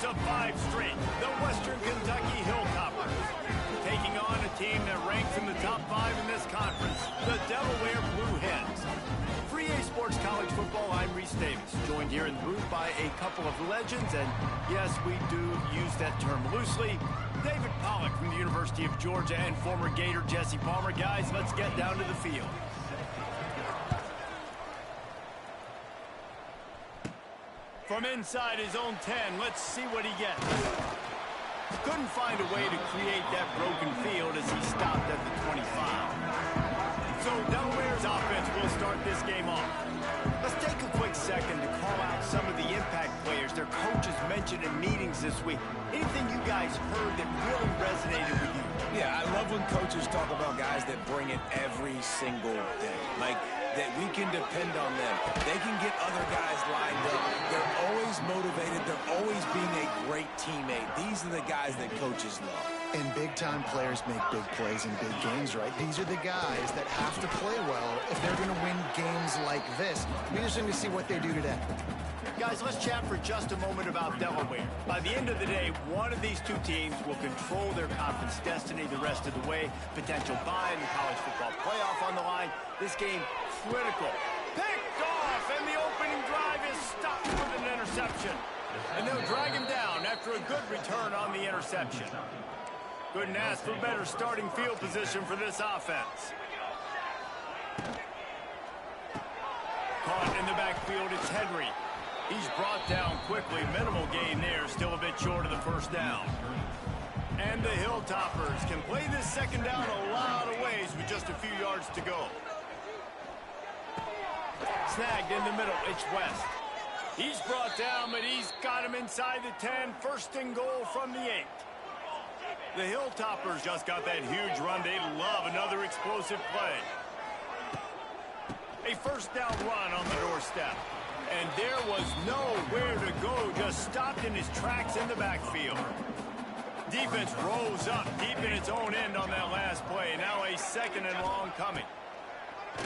of 5 straight, the Western Kentucky Hilltoppers. Taking on a team that ranks in the top 5 in this conference, the Delaware Blue Hens. For EA Sports College Football, I'm Reese Davis, joined here in the booth by a couple of legends, and yes, we do use that term loosely. David Pollack from the University of Georgia and former Gator Jesse Palmer. Guys, let's get down to the field. From inside his own 10, let's see what he gets. Couldn't find a way to create that broken field as he stopped at the 25. So Delaware's offense will start this game off. Let's take a quick second to call out some of the impact players their coaches mentioned in meetings this week. Anything you guys heard that really resonated with you? Yeah, I love when coaches talk about guys that bring it every single day. Like, that we can depend on them. They can get other guys lined up. They're always motivated. They're always being a great teammate. These are the guys that coaches love. And big-time players make big plays in big games, right? These are the guys that have to play well if they're going to win games like this. We're just going to see what they do today. Guys, let's chat for just a moment about Delaware. By the end of the day, one of these two teams will control their conference destiny the rest of the way. Potential bye in the college football playoff on the line. This game, critical. Picked off, and the opening drive is stopped with an interception. And they'll drag him down after a good return on the interception. Couldn't ask for better starting field position for this offense. Caught in the backfield, it's Henry. He's brought down quickly. Minimal gain there, still a bit short of the first down. And the Hilltoppers can play this second down a lot of ways with just a few yards to go. Snagged in the middle, it's West. He's brought down, but he's got him inside the 10. First and goal from the 8. The Hilltoppers just got that huge run. They love another explosive play. A first down run on the doorstep. And there was nowhere to go, just stopped in his tracks in the backfield. Defense rose up deep in its own end on that last play. Now a second and long coming.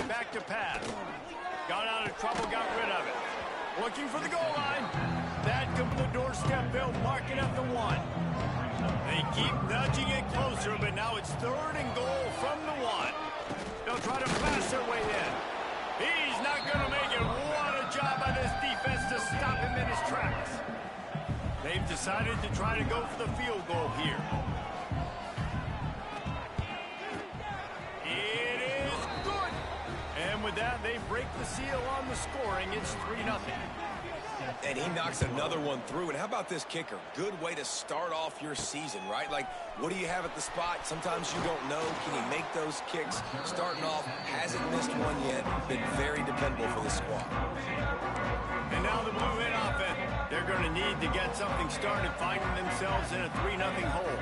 Back to pass. Got out of trouble, got rid of it. Looking for the goal line. That comes the doorstep. They'll mark it at the 1. They keep nudging it closer, but now it's third and goal from the 1. They'll try to pass their way in. He's not going to make it. What a job by this defense to stop him in his tracks. They've decided to try to go for the field goal here. It is good. And with that, they break the seal on the scoring. It's 3-0. And he knocks another one through. And how about this kicker? Good way to start off your season, right? Like, what do you have at the spot? Sometimes you don't know. Can he make those kicks? Starting off, hasn't missed one yet. Been very dependable for the squad. And now the Blue Hen offense. They're going to need to get something started, finding themselves in a 3-0 hole.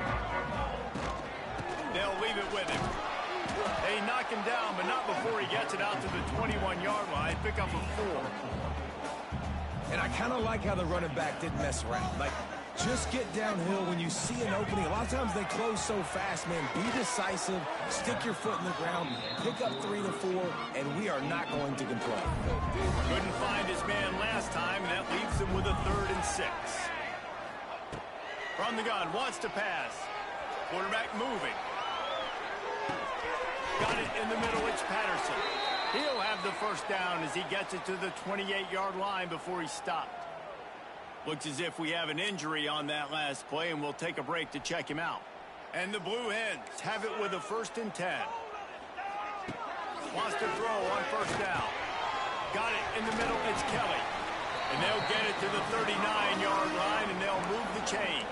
They'll leave it with him. They knock him down, but not before he gets it out to the 21-yard line. Pick up a 4. And I kind of like how the running back didn't mess around. Like, just get downhill when you see an opening. A lot of times they close so fast, man. Be decisive, stick your foot in the ground, pick up 3 to 4, and we are not going to complain. Couldn't find his man last time, and that leaves him with a 3rd and 6. From the gun, wants to pass. Quarterback moving. Got it in the middle, it's Patterson. He'll have the first down as he gets it to the 28-yard line before he stopped. Looks as if we have an injury on that last play, and we'll take a break to check him out. And the Blue Hens have it with a 1st and 10. Wants to throw on first down. Got it in the middle, it's Kelly. And they'll get it to the 39-yard line, and they'll move the chains.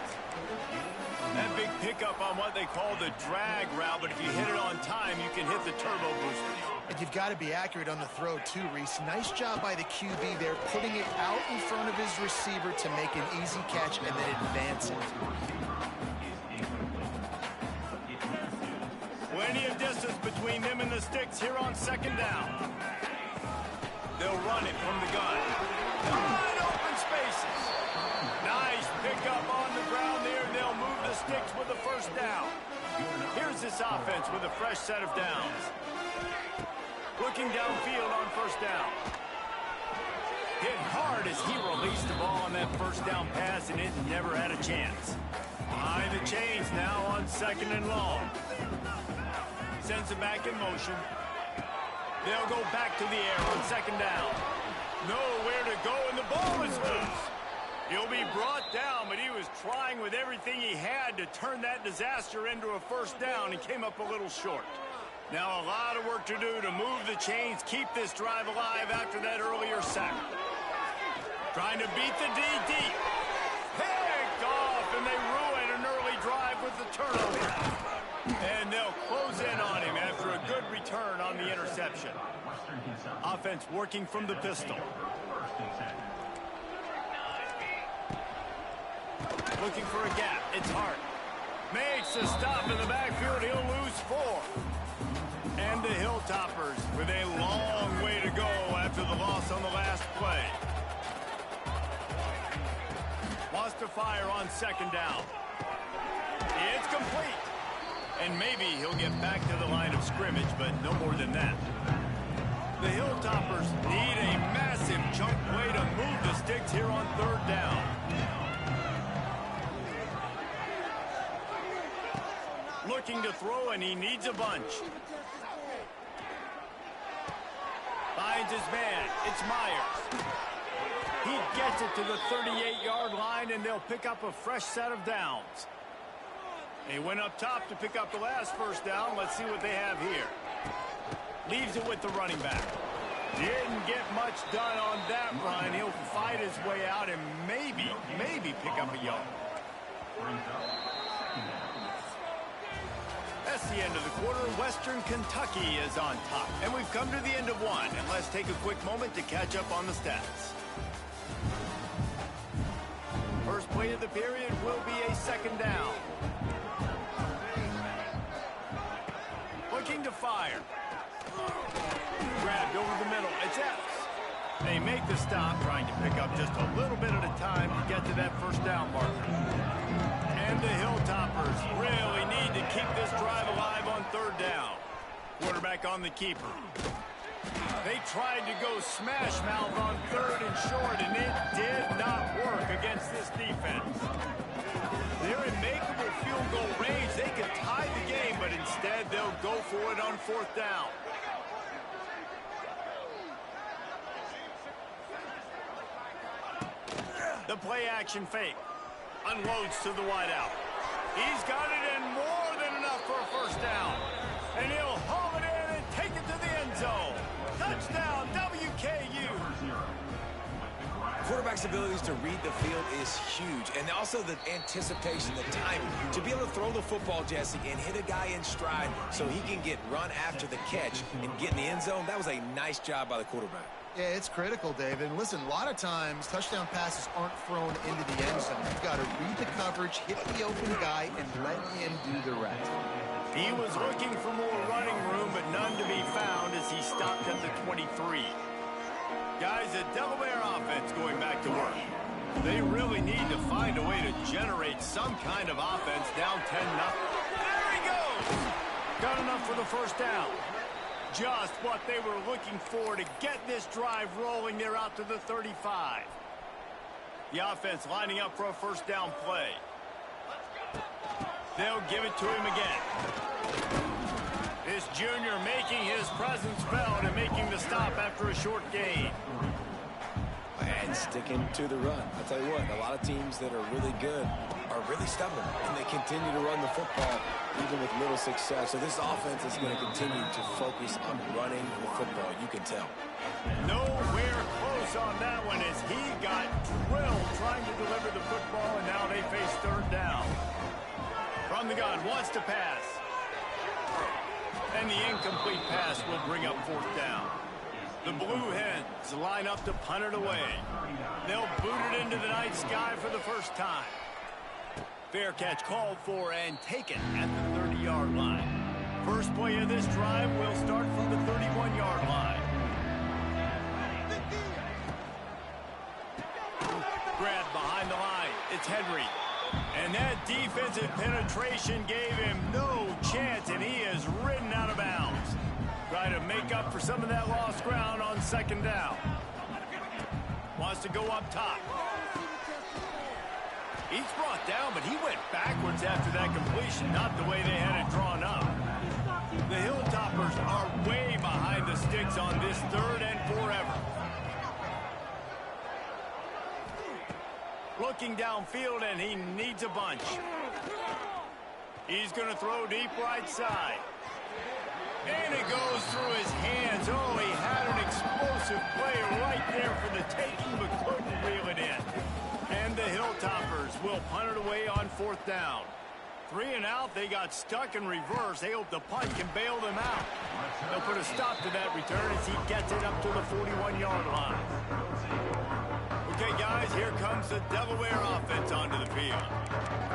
That big pickup on what they call the drag route, but if you hit it on time, you can hit the turbo boosters. And you've got to be accurate on the throw, too, Reese. Nice job by the QB there, putting it out in front of his receiver to make an easy catch and then advance it. Plenty of distance between them and the sticks here on second down. They'll run it from the gun. Wide open spaces. Nice pickup on the ground there, and they'll move the sticks with the first down. Here's this offense with a fresh set of downs. Looking downfield on first down. Hit hard as he released the ball on that that first down pass, and it never had a chance. Behind the chains now on 2nd and long. Sends it back in motion. They'll go back to the air on 2nd down. Nowhere to go, and the ball is loose. He'll be brought down, but he was trying with everything he had to turn that disaster into a first down and came up a little short. Now a lot of work to do to move the chains, keep this drive alive after that earlier sack. Trying to beat the D deep. Picked off, and they ruin an early drive with the turnover. And they'll close in on him after a good return on the interception. Offense working from the pistol. Looking for a gap. It's Hart. Makes a stop in the backfield. He'll lose 4. And the Hilltoppers with a long way to go after the loss on the last play. Wants to fire on 2nd down. It's complete. And maybe he'll get back to the line of scrimmage, but no more than that. The Hilltoppers need a massive chunk play to move the sticks here on 3rd down. Looking to throw, and he needs a bunch. Finds his man. It's Myers. He gets it to the 38-yard line, and they'll pick up a fresh set of downs. He went up top to pick up the last first down. Let's see what they have here. Leaves it with the running back. Didn't get much done on that run. He'll fight his way out and maybe pick up a yard. That's the end of the quarter. Western Kentucky is on top. And we've come to the end of one. And let's take a quick moment to catch up on the stats. First play of the period will be a 2nd down. Looking to fire. Grabbed over the middle. It's Epps. They make the stop, trying to pick up just a little bit at a time to get to that first down marker. And the Hilltoppers really need to keep this drive alive on 3rd down. Quarterback on the keeper. They tried to go smash mouth on 3rd and short, and it did not work against this defense. They're in makeable field goal range. They could tie the game, but instead they'll go for it on 4th down. The play action fake. Unloads to the wideout. He's got it in more than enough for a first down. And he'll haul it in and take it to the end zone. Touchdown, WKU. Quarterback's abilities to read the field is huge, and also the anticipation, the timing. To be able to throw the football, Jesse, and hit a guy in stride so he can get run after the catch and get in the end zone, that was a nice job by the quarterback. Yeah, it's critical, David. And listen, a lot of times touchdown passes aren't thrown into the end zone. You've got to read the coverage, hit the open guy, and let him do the rest. He was looking for more running room, but none to be found as he stopped at the 23. Guys, the Delaware offense going back to work. They really need to find a way to generate some kind of offense down 10-0. There he goes! Got enough for the first down. Just what they were looking for to get this drive rolling. They're out to the 35. The offense lining up for a first down play. They'll give it to him again. This junior making his presence felt and making the stop after a short gain. And sticking to the run. I'll tell you what, a lot of teams that are really good are really stubborn, and they continue to run the football even with little success. So this offense is going to continue to focus on running the football, you can tell. Nowhere close on that one as he got drilled trying to deliver the football, and now they face 3rd down. From the gun, wants to pass. And the incomplete pass will bring up 4th down. The Blue Hens line up to punt it away. They'll boot it into the night sky for the first time. Fair catch called for and taken at the 30-yard line. First play of this drive will start from the 31-yard line. Grabbed behind the line. It's Henry. And that defensive penetration gave him no chance, and he is ridden out of bounds. Trying to make up for some of that lost ground on 2nd down. Wants to go up top. He's brought down, but he went backwards after that completion, not the way they had it drawn up. The Hilltoppers are way behind the sticks on this 3rd and forever. Looking downfield, and he needs a bunch. He's going to throw deep right side. And it goes through his hands. Oh, he had an explosive play right there for the taking, but couldn't reel it in. And the Hilltoppers will punt it away on 4th down. 3 and out, they got stuck in reverse. They hope the punt can bail them out. They'll put a stop to that return as he gets it up to the 41-yard line. Okay, guys, here comes the Delaware offense onto the field.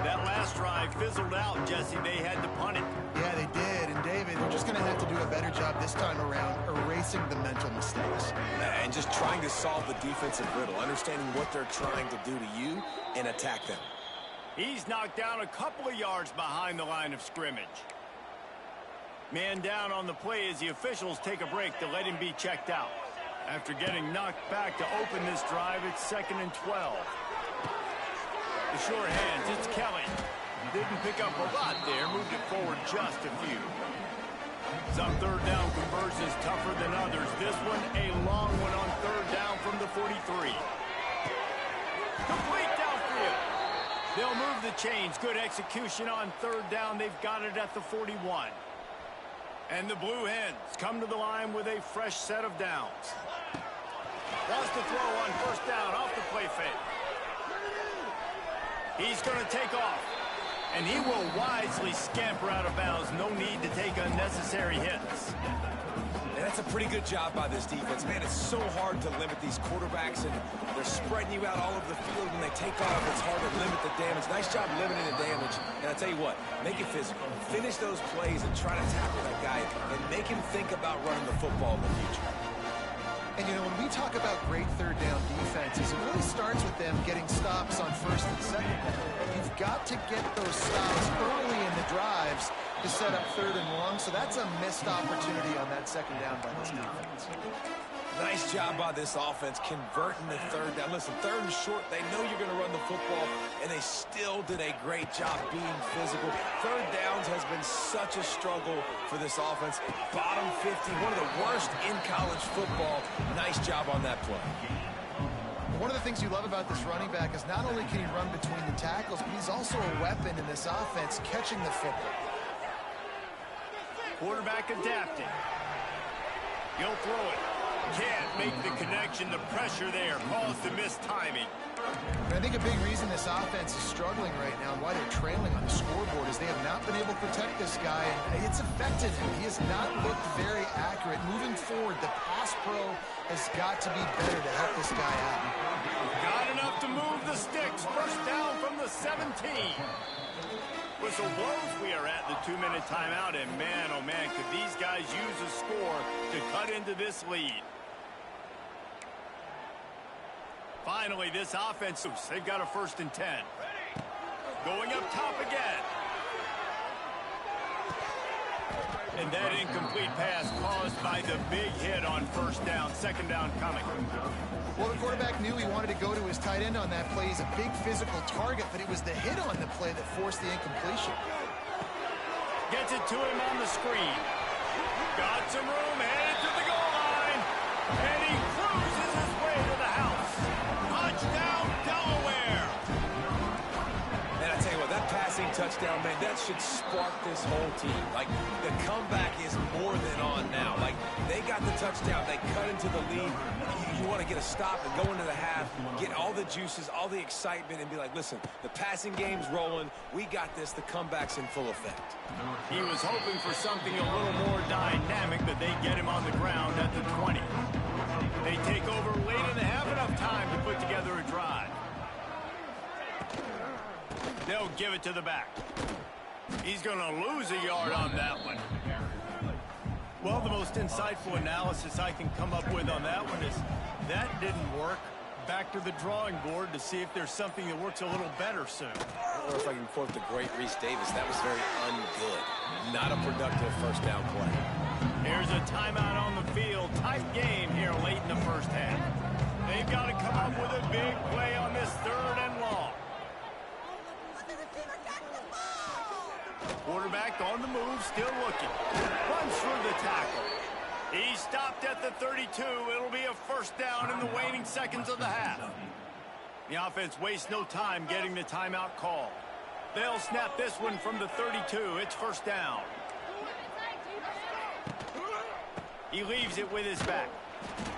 That last drive fizzled out, Jesse. They had to punt it. Yeah, they did. And, David, they're just going to have to do a better job this time around erasing the mental mistakes. And just trying to solve the defensive riddle, understanding what they're trying to do to you and attack them. He's knocked down a couple of yards behind the line of scrimmage. Man down on the play as the officials take a break to let him be checked out. After getting knocked back to open this drive, it's 2nd and 12. The short hands, it's Kelly. Didn't pick up a lot there, moved it forward just a few. Some 3rd down conversions tougher than others. This one, a long one on 3rd down from the 43. Complete downfield. They'll move the chains. Good execution on 3rd down. They've got it at the 41. And the Blue Hens come to the line with a fresh set of downs. Wants to throw on 1st down off the play fake. He's going to take off. And he will wisely scamper out of bounds. No need to take unnecessary hits. And that's a pretty good job by this defense. Man, it's so hard to limit these quarterbacks, and they're spreading you out all over the field. When they take off, it's hard to limit the damage. Nice job limiting the damage. And I'll tell you what, make it physical. Finish those plays and try to tackle that guy and make him think about running the football in the future. And, you know, when we talk about great 3rd down defenses, it really starts with them getting stops on 1st and 2nd down. You've got to get those stops early in the drives to set up 3rd and long, so that's a missed opportunity on that 2nd down by this defense. Nice job by this offense converting the 3rd down. Listen, 3rd and short, they know you're going to run the football, and they still did a great job being physical. 3rd downs has been such a struggle for this offense. Bottom 50, one of the worst in college football. Nice job on that play. One of the things you love about this running back is not only can he run between the tackles, but he's also a weapon in this offense catching the football. Quarterback adapting. He'll throw it. Can't make the connection. The pressure there caused the missed timing. And I think a big reason this offense is struggling right now and why they're trailing on the scoreboard is they have not been able to protect this guy, and it's affected him. He has not looked very accurate. Moving forward, the pass pro has got to be better to help this guy out. Got enough to move the sticks. 1st down from the 17. Whistle blows. We are at the 2-minute timeout, and man, oh man, could these guys use a score to cut into this lead. Finally, this offense, they've got a 1st and 10. Going up top again. And that incomplete pass caused by the big hit on 1st down. 2nd down coming. Well, the quarterback knew he wanted to go to his tight end on that play. He's a big physical target, but it was the hit on the play that forced the incompletion. Gets it to him on the screen. Got some room, headed to the goal line. And he cruises his way to the house. Touchdown, Delaware. And I tell you what, that passing touchdown, man, that should spark this whole team. Like, the comeback is more than on now. Like, they got the touchdown. They cut into the lead. You want to get a stop and go into the half, get all the juices, all the excitement, and be like, listen, the passing game's rolling. We got this. The comeback's in full effect. He was hoping for something a little more dynamic, but they get him on the ground at the 20. They take over late and they have enough time to put together a drive. They'll give it to the back. He's going to lose a yard on that one. Well, the most insightful analysis I can come up with on that one is that didn't work. Back to the drawing board to see if there's something that works a little better soon. Or if I can quote the great Reese Davis, that was very ungood. Not a productive 1st down play. Here's a timeout on the field. Tight game here late in the 1st half. They've got to come up with a big play on this 3rd and long. still looking. Runs through the tackle. He stopped at the 32. It'll be a first down in the waning seconds of the half. The offense wastes no time getting the timeout call. They'll snap this one from the 32. It's first down. He leaves it with his back.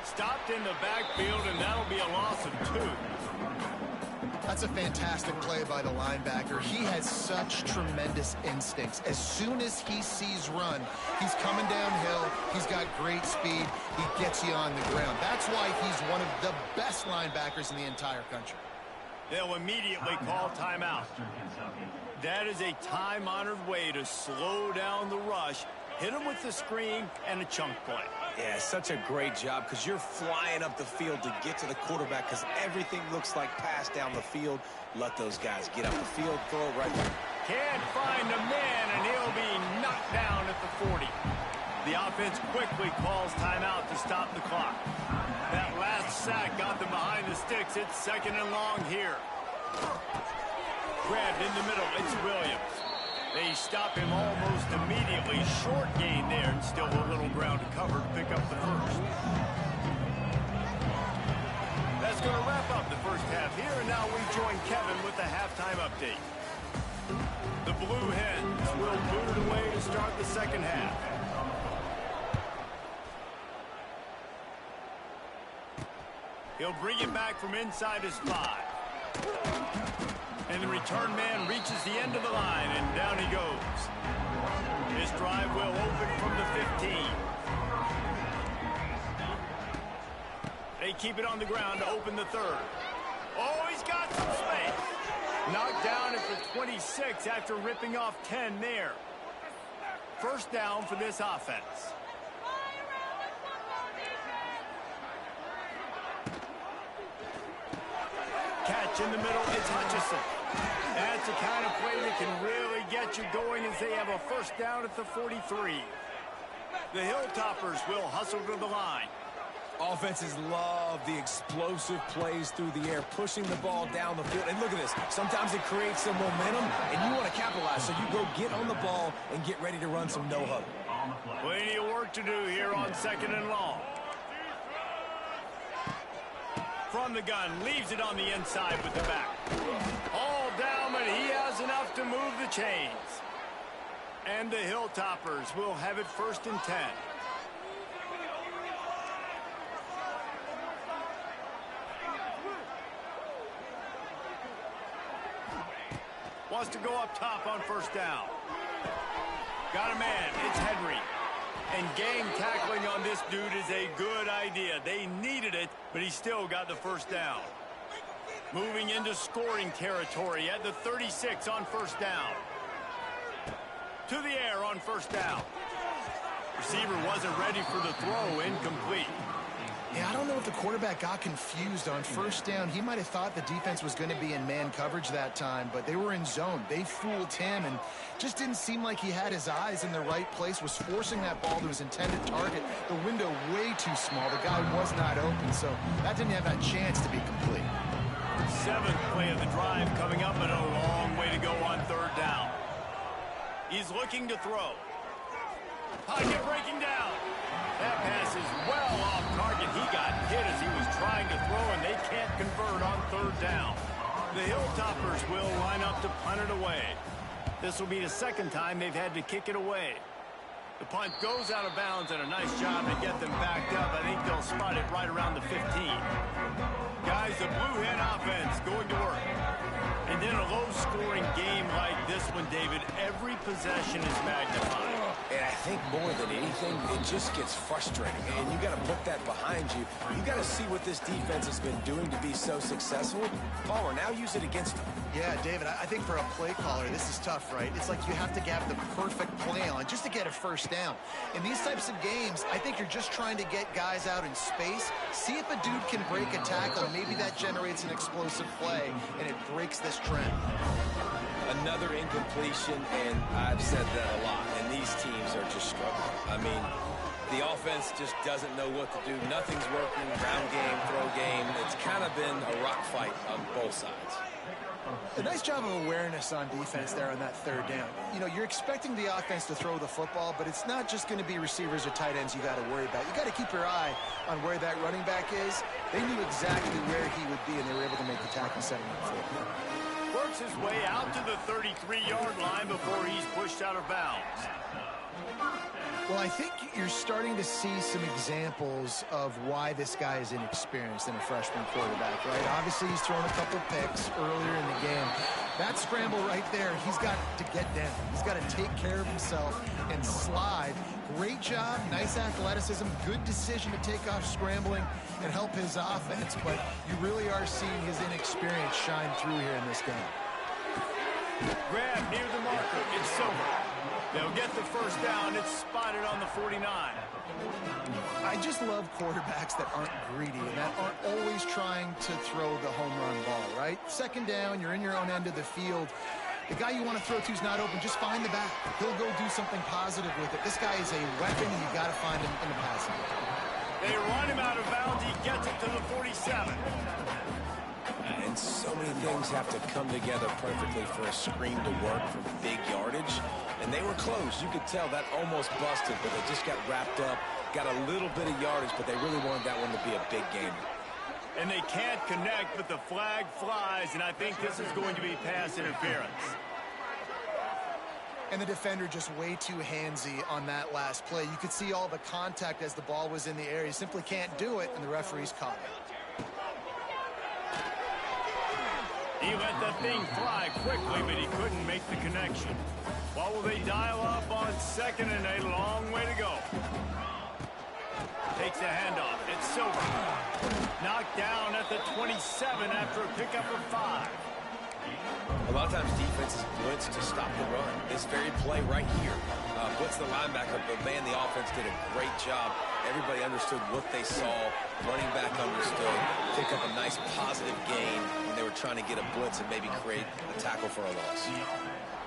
Stopped in the backfield, and that'll be a loss of 2. That's a fantastic play by the linebacker. He has such tremendous instincts. As soon as he sees run, he's coming downhill. He's got great speed. He gets you on the ground. That's why he's one of the best linebackers in the entire country. They'll immediately call timeout. That is a time-honored way to slow down the rush, hit him with the screen, and a chunk play. Yeah, such a great job because you're flying up the field to get to the quarterback because everything looks like pass down the field. Let those guys get up the field, throw it right there. Can't find a man, and he'll be knocked down at the 40. The offense quickly calls timeout to stop the clock. That last sack got them behind the sticks. It's second and long here. Grabbed in the middle. It's Williams. They stop him almost immediately. Short gain there, and still a little ground to cover to pick up the first. That's going to wrap up the first half here, and now we join Kevin with the halftime update. The Blue Hens will boot it away to start the second half. He'll bring it back from inside his 5. And the return man reaches the end of the line, and down he goes. This drive will open from the 15. They keep it on the ground to open the third. Oh, he's got some space. Knocked down at the 26 after ripping off 10 there. First down for this offense. Catch in the middle, it's Hutchison. That's the kind of play that can really get you going as they have a first down at the 43. The Hilltoppers will hustle to the line. Offenses love the explosive plays through the air, pushing the ball down the field. And look at this. Sometimes it creates some momentum, and you want to capitalize. So you go get on the ball and get ready to run some no-huddle. Plenty of work to do here on second and long. From the gun, leaves it on the inside with the back. All down, but he has enough to move the chains. And the Hilltoppers will have it first and 10. Wants to go up top on first down. Got a man, it's Henry. And gang tackling on this dude is a good idea. They needed it, but he still got the first down. Moving into scoring territory at the 36 on first down. To the air on first down. Receiver wasn't ready for the throw, incomplete. Yeah, I don't know if the quarterback got confused on first down. He might have thought the defense was going to be in man coverage that time, but they were in zone. They fooled him and just didn't seem like he had his eyes in the right place, was forcing that ball to his intended target. The window way too small. The guy was not open, so that didn't have that chance to be complete. 7th play of the drive coming up, and a long way to go on third down. He's looking to throw. Pocket breaking down. That pass is well off target. He got hit as he was trying to throw, and they can't convert on third down. The Hilltoppers will line up to punt it away. This will be the second time they've had to kick it away. The punt goes out of bounds, and a nice job to get them backed up. I think they'll spot it right around the 15. Guys, the Blue Hen offense going to work. And in a low-scoring game like this one, David, every possession is magnified. And I think more than anything, it just gets frustrating. And you got to put that behind you. You got to see what this defense has been doing to be so successful. Palmer, now use it against them. Yeah, David, I think for a play caller, this is tough, right? It's like you have to have the perfect play on just to get a first down. In these types of games, I think you're just trying to get guys out in space, see if a dude can break a tackle. Maybe that generates an explosive play, and it breaks this trend. Another incompletion, and I've said that a lot, and these teams are just struggling. I mean, the offense just doesn't know what to do. Nothing's working, ground game, throw game. It's kind of been a rock fight on both sides. A nice job of awareness on defense there on that third down. You know, you're expecting the offense to throw the football, but it's not just going to be receivers or tight ends you got to worry about. You got to keep your eye on where that running back is. They knew exactly where he would be, and they were able to make the tackle setting up for him. Works his way out to the 33-yard line before he's pushed out of bounds. Well, I think you're starting to see some examples of why this guy is inexperienced in a freshman quarterback, right? Obviously, he's thrown a couple picks earlier in the game. That scramble right there, he's got to get down. He's got to take care of himself and slide. Great job, nice athleticism, good decision to take off scrambling and help his offense, but you really are seeing his inexperience shine through here in this game. Grab near the marker. It's Silver. They'll get the first down. It's spotted on the 49. I just love quarterbacks that aren't greedy and that aren't always trying to throw the home run ball, right? Second down, you're in your own end of the field. The guy you want to throw to is not open. Just find the back. He'll go do something positive with it. This guy is a weapon, and you got to find him in the passing game. They run him out of bounds. He gets it to the 47. And so many things have to come together perfectly for a screen to work for big yardage. And they were close. You could tell that almost busted, but they just got wrapped up, got a little bit of yardage, but they really wanted that one to be a big game. And they can't connect, but the flag flies, and I think this is going to be pass interference. And the defender just way too handsy on that last play. You could see all the contact as the ball was in the air. He simply can't do it, and the referee's caught it. He let that thing fly quickly, but he couldn't make the connection. What will they dial up on second and a long way to go? Takes a handoff. It's Silver. Knocked down at the 27 after a pickup of 5. A lot of times defenses blitz to stop the run. This very play right here blitz the linebacker, but man, the offense did a great job. Everybody understood what they saw. Running back understood. Pick up a nice positive gain when they were trying to get a blitz and maybe create a tackle for a loss.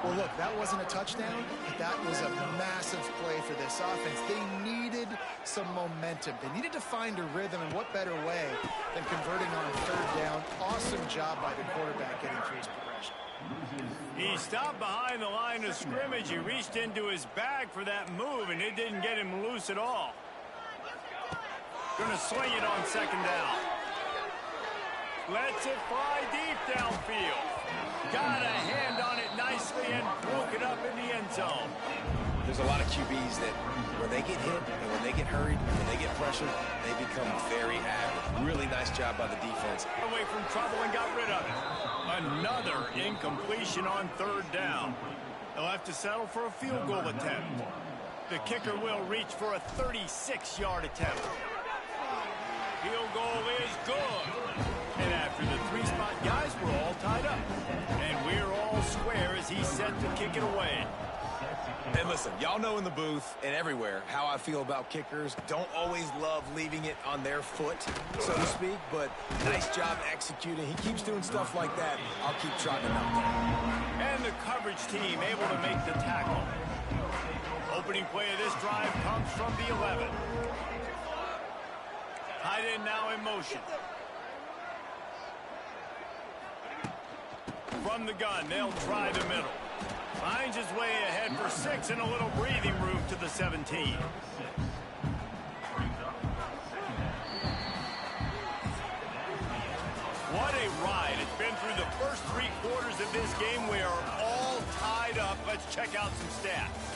Well, look, that wasn't a touchdown, but that was a massive play for this offense. They needed some momentum. They needed to find a rhythm, and what better way than converting on third down. Awesome job by the quarterback getting through his progression. He stopped behind the line of scrimmage. He reached into his bag for that move, and it didn't get him loose at all. Going to swing it on second down. Lets it fly deep downfield. Got a hand on it nicely and broke it up in the end zone. There's a lot of QBs that when they get hit and when they get hurried, when they get pressured, they become very active. Really nice job by the defense. Away from trouble and got rid of it. Another incompletion on third down. They'll have to settle for a field goal attempt. The kicker will reach for a 36-yard attempt. Field goal is good. And after the three-spot guys, we're all tied up. And we're all square as he's set to kick it away. And listen, y'all know in the booth and everywhere how I feel about kickers. Don't always love leaving it on their foot, so to speak, but nice job executing. He keeps doing stuff like that. I'll keep trotting him out there. And the coverage team able to make the tackle. Opening play of this drive comes from the 11. Tight end now in motion. From the gun, they'll try the middle. Finds his way ahead for 6 and a little breathing room to the 17. What a ride. It's been through the first 3 quarters of this game. We are all tied up. Let's check out some stats.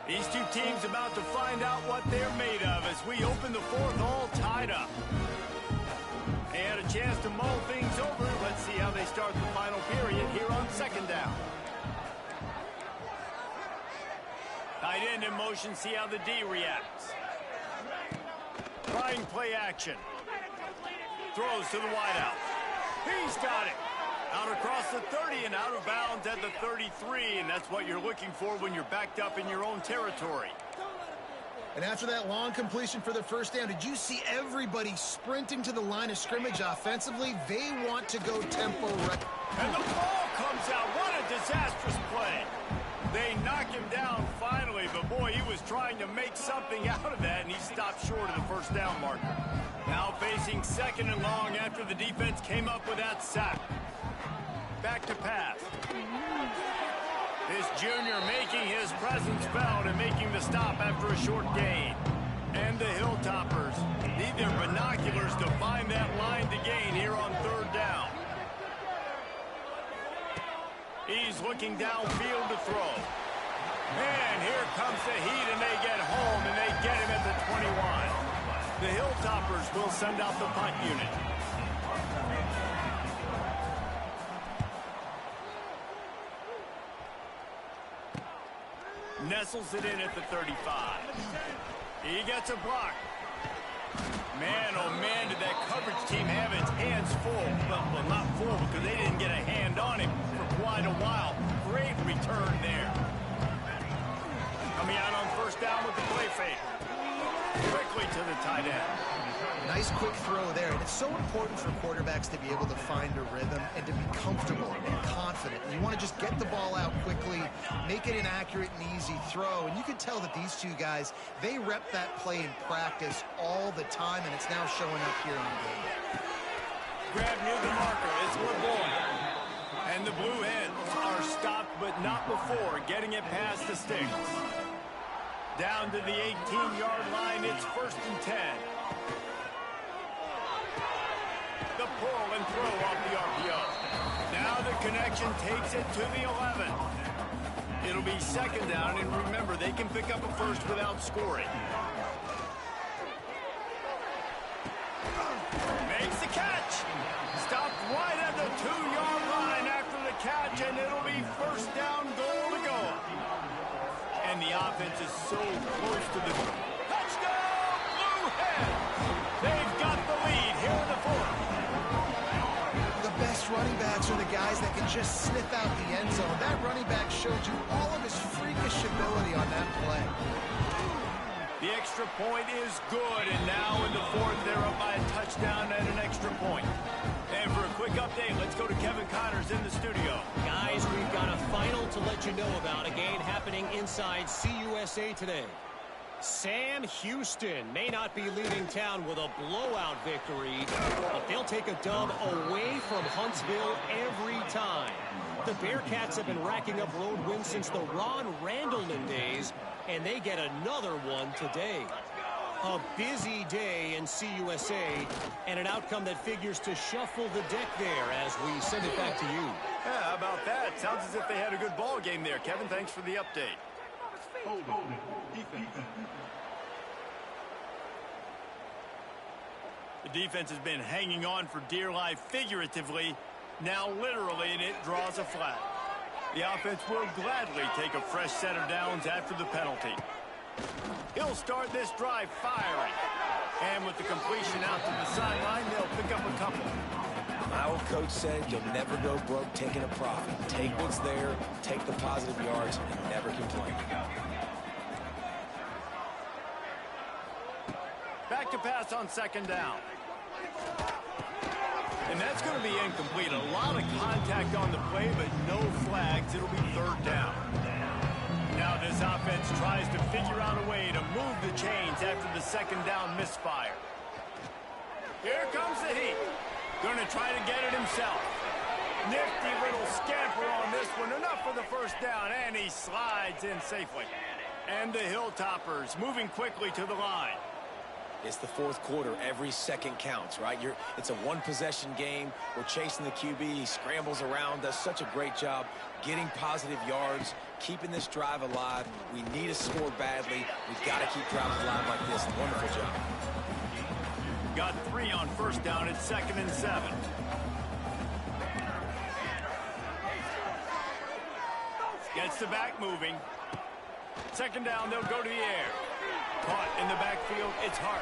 These two teams about to find out what they're made of as we open the fourth all tied up. They had a chance to mull things over. Let's see how they start the final period here on second down. Tight end in motion, see how the D reacts. Trying play action. Throws to the wideout. He's got it. Out across the 30 and out of bounds at the 33, and that's what you're looking for when you're backed up in your own territory. And after that long completion for the first down, did you see everybody sprinting to the line of scrimmage offensively? They want to go tempo right. And the ball comes out. What a disastrous play. They knock him down finally, but boy, he was trying to make something out of that, and he stopped short of the first down marker. Now facing second and long after the defense came up with that sack. Back to pass. This junior making his presence felt and making the stop after a short gain. And the Hilltoppers need their binoculars to find that line to gain here on third down. He's looking downfield to throw. And here comes the heat, and they get home, and they get him at the 21. The Hilltoppers will send out the punt unit. Nestles it in at the 35. He gets a block. Man, oh man, did that coverage team have its hands full. Well, not full because they didn't get a hand on him for quite a while. Great return there. Coming out on first down with the play fake. Quickly to the tight end. Nice quick throw there, and it's so important for quarterbacks to be able to find a rhythm and to be comfortable and confident. You want to just get the ball out quickly, make it an accurate and easy throw, and you can tell that these two guys, they rep that play in practice all the time, and it's now showing up here in the game. Grab near the marker, it's LeBoy. And the Blue Hens are stopped, but not before getting it past the sticks. Down to the 18-yard line, it's 1st and 10. The pull and throw off the RPO. Now the connection takes it to the 11. It'll be second down, and remember, they can pick up a first without scoring. Makes the catch. Stopped right at the 2-yard line after the catch, and it'll be first down, goal to go. And the offense is so close to the touchdown, Blue Hens. They've got the lead here in the fourth. The best running backs are the guys that can just sniff out the end zone. That running back showed you all of his freakish ability on that play. The extra point is good, and now in the fourth, they're up by a touchdown and an extra point. And for a quick update, let's go to Kevin Connors in the studio. Guys, we've got a final to let you know about, a game happening inside CUSA today. Sam Houston may not be leaving town with a blowout victory, but they'll take a dub away from Huntsville every time. The Bearcats have been racking up road wins since the Ron Randleman days, and they get another one today. A busy day in CUSA, and an outcome that figures to shuffle the deck there as we send it back to you. Yeah, how about that? Sounds as if they had a good ball game there. Kevin, thanks for the update. The defense has been hanging on for dear life figuratively, now literally, and it draws a flag. The offense will gladly take a fresh set of downs after the penalty. He'll start this drive firing. And with the completion out to the sideline, they'll pick up a couple. My old coach said you'll never go broke taking a profit. Take what's there, take the positive yards, and never complain. Back to pass on second down. And that's going to be incomplete. A lot of contact on the play, but no flags. It'll be third down. Now this offense tries to figure out a way to move the chains after the second down misfire. Here comes the heat. Going to try to get it himself. Nifty little scamper on this one. Enough for the first down, and he slides in safely. And the Hilltoppers moving quickly to the line. It's the fourth quarter. Every second counts, right? It's a one-possession game. We're chasing the QB. He scrambles around, does such a great job getting positive yards, keeping this drive alive. We need to score badly. We've got to keep drives alive like this. Wonderful job. Got 3 on first down. It's 2nd and 7. Gets the back moving. Second down, they'll go to the air. Caught in the backfield, it's Hart.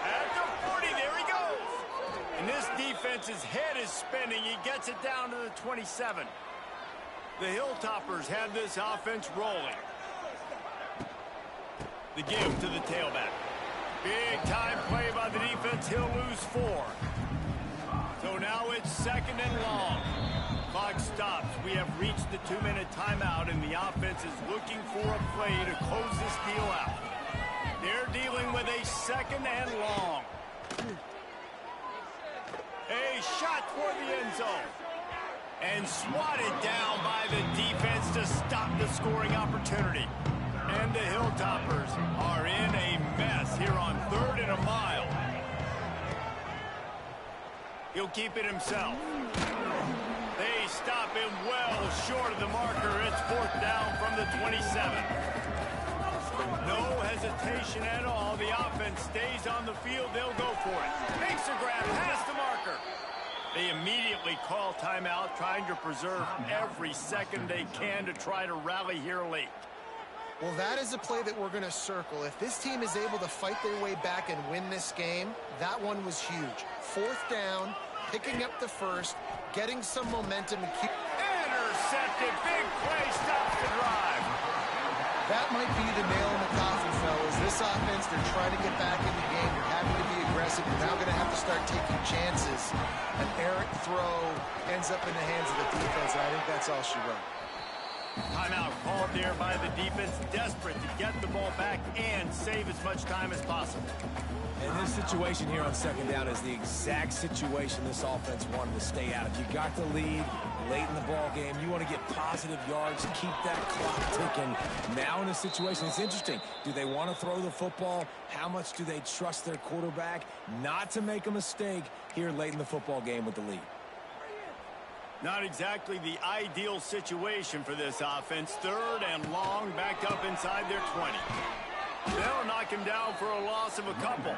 At the 40, there he goes. And this defense's head is spinning. He gets it down to the 27. The Hilltoppers have this offense rolling. The give to the tailback. Big time play by the defense. He'll lose 4. So now it's second and long. Clock stops. We have reached the 2-minute timeout, and the offense is looking for a play to close this deal out. They're dealing with a second and long. A shot toward the end zone. And swatted down by the defense to stop the scoring opportunity. And the Hilltoppers are in a mess here on 3rd and a mile. He'll keep it himself. They stop him well short of the marker. It's 4th down from the 27. No hesitation at all. The offense stays on the field. They'll go for it. Makes a grab past the marker. They immediately call timeout, trying to preserve every second they can to try to rally here late. Well, that is a play that we're going to circle. If this team is able to fight their way back and win this game, that one was huge. 4th down, picking up the first, getting some momentum and keep... Intercepted. Big play. Stops the drive. That might be the nail in the coffin, fellas. This offense, they're trying to get back in the game. They're having to be aggressive. They're now going to have to start taking chances. An errant throw ends up in the hands of the defense, and I think that's all she wrote. Timeout called there by the defense, desperate to get the ball back and save as much time as possible. And this situation here on 2nd down is the exact situation this offense wanted to stay out. If you got the lead late in the ball game, you want to get positive yards, keep that clock ticking. Now in a situation, it's interesting. Do they want to throw the football? How much do they trust their quarterback not to make a mistake here late in the football game with the lead? Not exactly the ideal situation for this offense. 3rd and long, backed up inside their 20. They'll knock him down for a loss of a couple.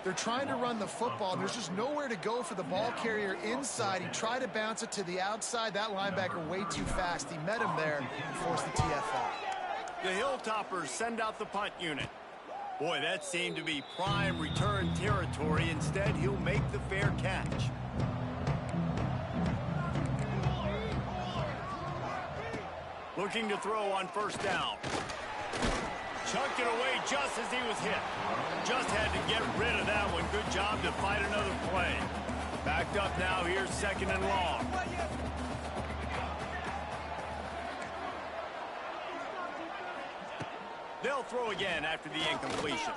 They're trying to run the football, and there's just nowhere to go for the ball carrier inside. He tried to bounce it to the outside. That linebacker way too fast. He met him there and forced the TFL. The Hilltoppers send out the punt unit. Boy, that seemed to be prime return territory. Instead, he'll make the fair catch. Looking to throw on 1st down. Chucked it away just as he was hit. Just had to get rid of that one. Good job to fight another play. Backed up now. Here's 2nd and long. They'll throw again after the incompletion.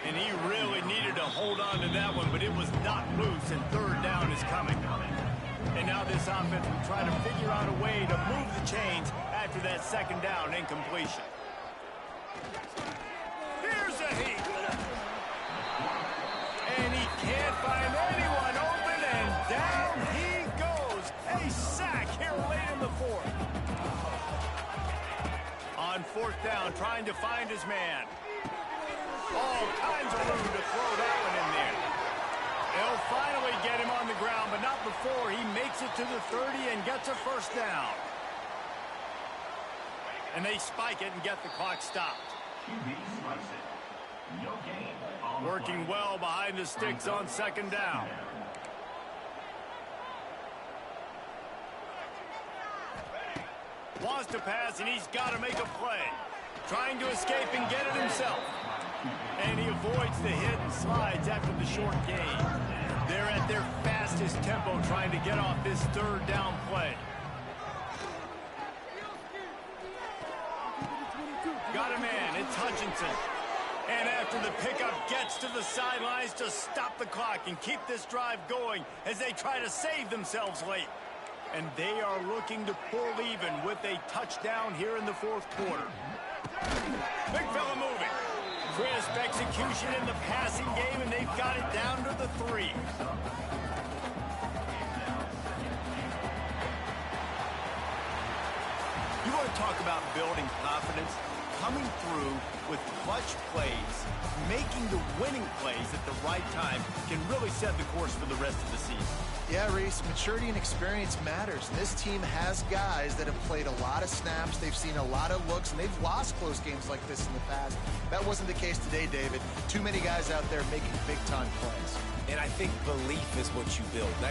And he really needed to hold on to that one, but it was not loose, and 3rd down is coming. And now this offense will try to figure out a way to move the chains after that 2nd down incompletion. Here's a heat. And he can't find anyone open, and down he goes. A sack here late in the 4th. On 4th down, trying to find his man. All kinds of room to throw that one in there. They'll finally get him on the ground, but not before he makes it to the 30 and gets a 1st down. And they spike it and get the clock stopped. Working well behind the sticks on 2nd down. Wants to pass, and he's got to make a play. Trying to escape and get it himself. And he avoids the hit and slides after the short gain. They're at their fastest tempo trying to get off this 3rd down play. Got a man, it's Hutchinson. And after the pickup, gets to the sidelines to stop the clock and keep this drive going as they try to save themselves late. And they are looking to pull even with a touchdown here in the 4th quarter. Big fella moving. Crisp execution in the passing game, and they've got it down to the 3. You want to talk about building confidence? Coming through with clutch plays, making the winning plays at the right time can really set the course for the rest of the season. Yeah, Reese, maturity and experience matters. This team has guys that have played a lot of snaps. They've seen a lot of looks, and they've lost close games like this in the past. That wasn't the case today, David. Too many guys out there making big-time plays. And I think belief is what you build. That